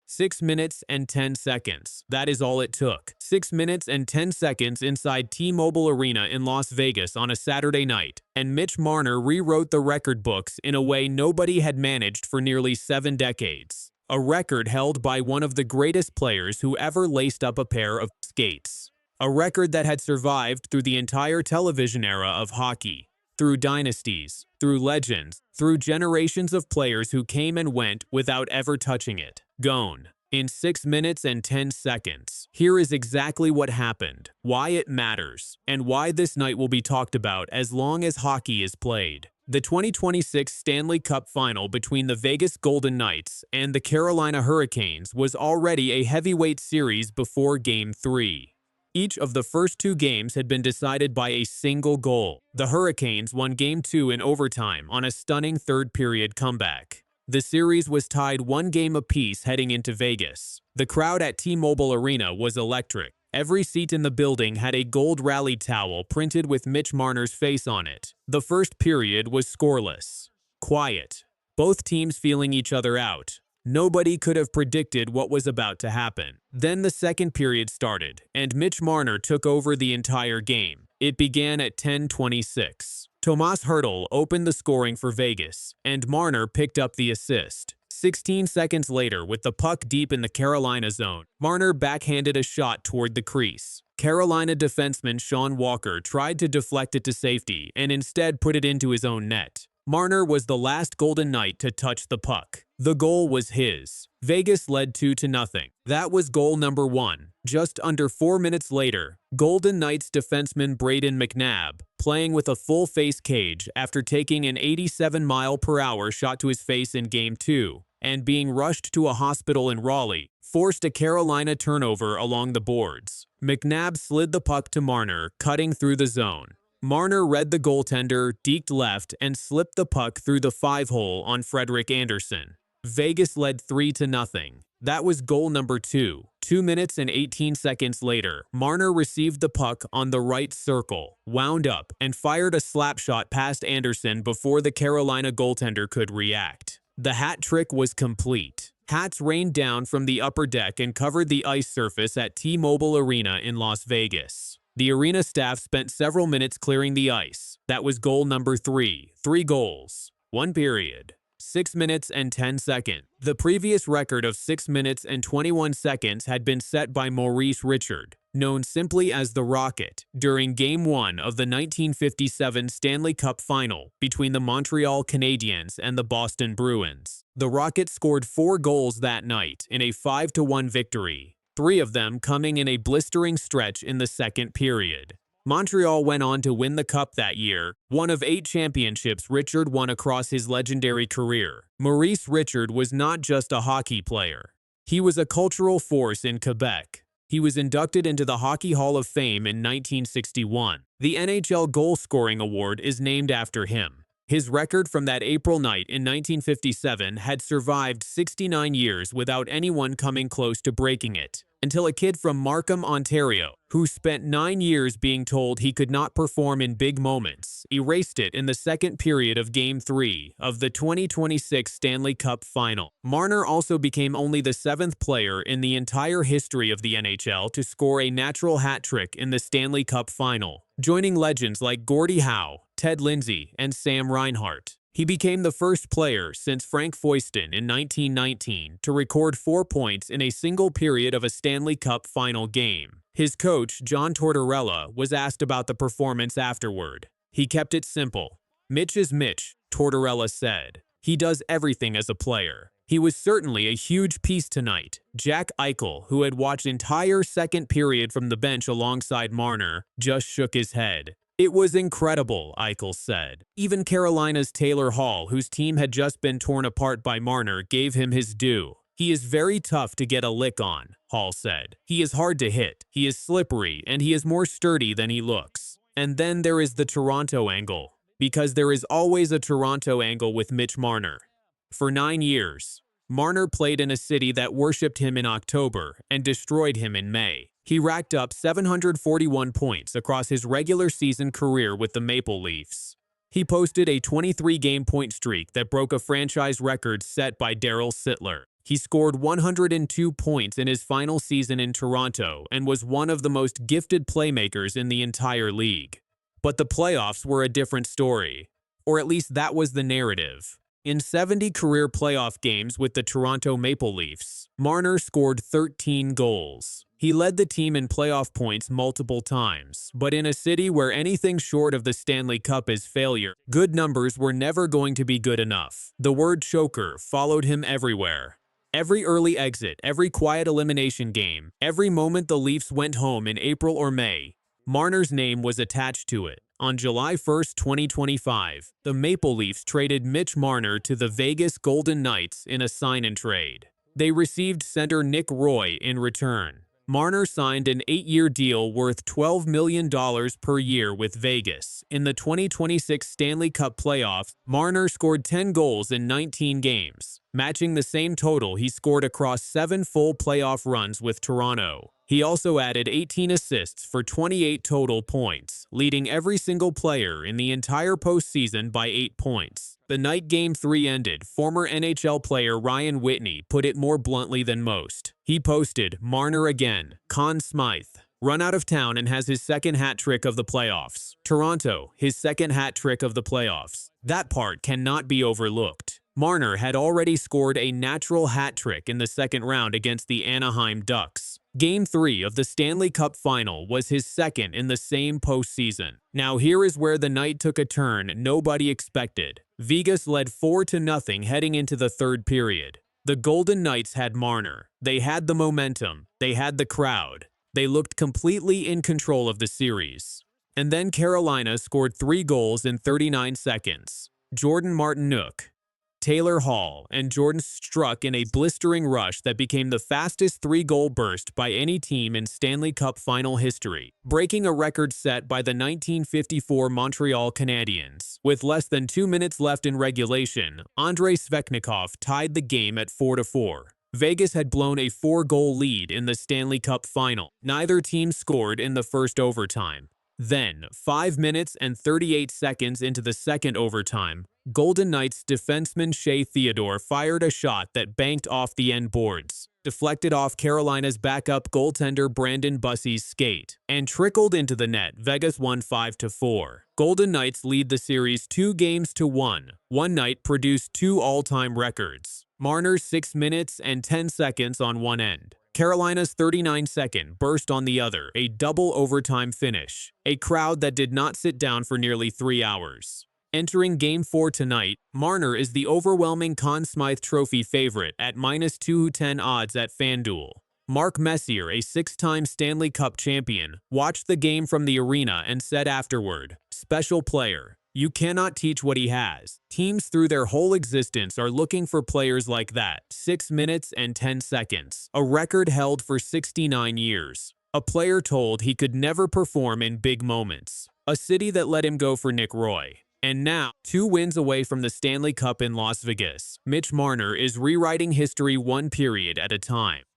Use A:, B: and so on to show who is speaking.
A: 6 minutes and 10 seconds. That is all it took. 6 minutes and 10 seconds inside T-Mobile Arena in Las Vegas on a Saturday night, and Mitch Marner rewrote the record books in a way nobody had managed for nearly 7 decades. A record held by one of the greatest players who ever laced up a pair of skates. A record that had survived through the entire television era of hockey, through dynasties, through legends, through generations of players who came and went without ever touching it. Gone. In 6 minutes and 10 seconds. Here is exactly what happened, why it matters, and why this night will be talked about as long as hockey is played. The 2026 Stanley Cup Final between the Vegas Golden Knights and the Carolina Hurricanes was already a heavyweight series before Game 3. Each of the first 2 games had been decided by a single goal. The Hurricanes won Game 2 in overtime on a stunning third-period comeback. The series was tied 1 game apiece heading into Vegas. The crowd at T-Mobile Arena was electric. Every seat in the building had a gold rally towel printed with Mitch Marner's face on it. The first period was scoreless. Quiet. Both teams feeling each other out. Nobody could have predicted what was about to happen. Then the second period started, and Mitch Marner took over the entire game. It began at 10:26. Tomas Hertl opened the scoring for Vegas, and Marner picked up the assist. 16 seconds later, with the puck deep in the Carolina zone, Marner backhanded a shot toward the crease. Carolina defenseman Sean Walker tried to deflect it to safety and instead put it into his own net. Marner was the last Golden Knight to touch the puck. The goal was his. Vegas led 2-0. That was goal number 1. Just under 4 minutes later, Golden Knights defenseman Braden McNabb, playing with a full-face cage after taking an 87-mile-per-hour shot to his face in Game 2 and being rushed to a hospital in Raleigh, forced a Carolina turnover along the boards. McNabb slid the puck to Marner, cutting through the zone. Marner read the goaltender, deked left, and slipped the puck through the 5-hole on Frederik Andersen. Vegas led 3-0. That was goal number 2. 2 minutes and 18 seconds later, Marner received the puck on the right circle, wound up, and fired a slap shot past Andersen before the Carolina goaltender could react. The hat trick was complete. Hats rained down from the upper deck and covered the ice surface at T-Mobile Arena in Las Vegas. The arena staff spent several minutes clearing the ice. That was goal number 3. 3 goals. 1 period. 6 minutes and 10 seconds. The previous record of 6 minutes and 21 seconds had been set by Maurice Richard, known simply as the Rocket, during Game 1 of the 1957 Stanley Cup Final between the Montreal Canadiens and the Boston Bruins. The Rocket scored 4 goals that night in a 5-1 victory, 3 of them coming in a blistering stretch in the second period. Montreal went on to win the Cup that year, one of 8 championships Richard won across his legendary career. Maurice Richard was not just a hockey player. He was a cultural force in Quebec. He was inducted into the Hockey Hall of Fame in 1961. The NHL Goal Scoring Award is named after him. His record from that April night in 1957 had survived 69 years without anyone coming close to breaking it, until a kid from Markham, Ontario, who spent 9 years being told he could not perform in big moments, erased it in the second period of Game 3 of the 2026 Stanley Cup Final. Marner also became only the 7th player in the entire history of the NHL to score a natural hat trick in the Stanley Cup Final, joining legends like Gordie Howe, Ted Lindsay, and Sam Reinhart. He became the first player since Frank Foyston in 1919 to record 4 points in a single period of a Stanley Cup Final game. His coach, John Tortorella, was asked about the performance afterward. He kept it simple. "Mitch is Mitch," Tortorella said. "He does everything as a player." He was certainly a huge piece tonight. Jack Eichel, who had watched entire second period from the bench alongside Marner, just shook his head. "It was incredible," Eichel said. Even Carolina's Taylor Hall, whose team had just been torn apart by Marner, gave him his due. "He is very tough to get a lick on," Hall said. "He is hard to hit, he is slippery, and he is more sturdy than he looks." And then there is the Toronto angle, because there is always a Toronto angle with Mitch Marner. For 9 years, Marner played in a city that worshipped him in October and destroyed him in May. He racked up 741 points across his regular season career with the Maple Leafs. He posted a 23-game point streak that broke a franchise record set by Daryl Sittler. He scored 102 points in his final season in Toronto and was one of the most gifted playmakers in the entire league. But the playoffs were a different story, or at least that was the narrative. In 70 career playoff games with the Toronto Maple Leafs, Marner scored 13 goals. He led the team in playoff points multiple times, but in a city where anything short of the Stanley Cup is failure, good numbers were never going to be good enough. The word choker followed him everywhere. Every early exit, every quiet elimination game, every moment the Leafs went home in April or May, Marner's name was attached to it. On July 1, 2025, the Maple Leafs traded Mitch Marner to the Vegas Golden Knights in a sign-and-trade. They received center Nick Roy in return. Marner signed an 8-year deal worth $12 million per year with Vegas. In the 2026 Stanley Cup playoffs, Marner scored 10 goals in 19 games, matching the same total he scored across 7 full playoff runs with Toronto. He also added 18 assists for 28 total points, leading every single player in the entire postseason by 8 points. The night Game 3 ended, former NHL player Ryan Whitney put it more bluntly than most. He posted, "Marner again. Conn Smythe. Run out of town and has his second hat trick of the playoffs. Toronto, his second hat trick of the playoffs." That part cannot be overlooked. Marner had already scored a natural hat trick in the second round against the Anaheim Ducks. Game 3 of the Stanley Cup Final was his second in the same postseason. Now here is where the night took a turn nobody expected. Vegas led 4-0 heading into the third period. The Golden Knights had Marner. They had the momentum. They had the crowd. They looked completely in control of the series. And then Carolina scored 3 goals in 39 seconds. Jordan Martinook, Taylor Hall, and Jordan struck in a blistering rush that became the fastest 3-goal burst by any team in Stanley Cup final history, breaking a record set by the 1954 Montreal Canadiens. With less than 2 minutes left in regulation, Andrei Svechnikov tied the game at 4-4. Vegas had blown a 4-goal lead in the Stanley Cup final. Neither team scored in the first overtime. Then, 5 minutes and 38 seconds into the second overtime, Golden Knights defenseman Shea Theodore fired a shot that banked off the end boards, deflected off Carolina's backup goaltender Brandon Bussy's skate, and trickled into the net. Vegas won 5-4. Golden Knights lead the series 2-1. One night produced 2 all-time records. Marner's 6 minutes and 10 seconds on one end, Carolina's 39-second burst on the other, a double overtime finish, a crowd that did not sit down for nearly 3 hours. Entering Game 4 tonight, Marner is the overwhelming Conn Smythe Trophy favorite at -210 odds at FanDuel. Mark Messier, a 6-time Stanley Cup champion, watched the game from the arena and said afterward, "Special player. You cannot teach what he has. Teams through their whole existence are looking for players like that." 6 minutes and 10 seconds, a record held for 69 years. A player told he could never perform in big moments. A city that let him go for Nick Roy. And now, 2 wins away from the Stanley Cup in Las Vegas, Mitch Marner is rewriting history one period at a time.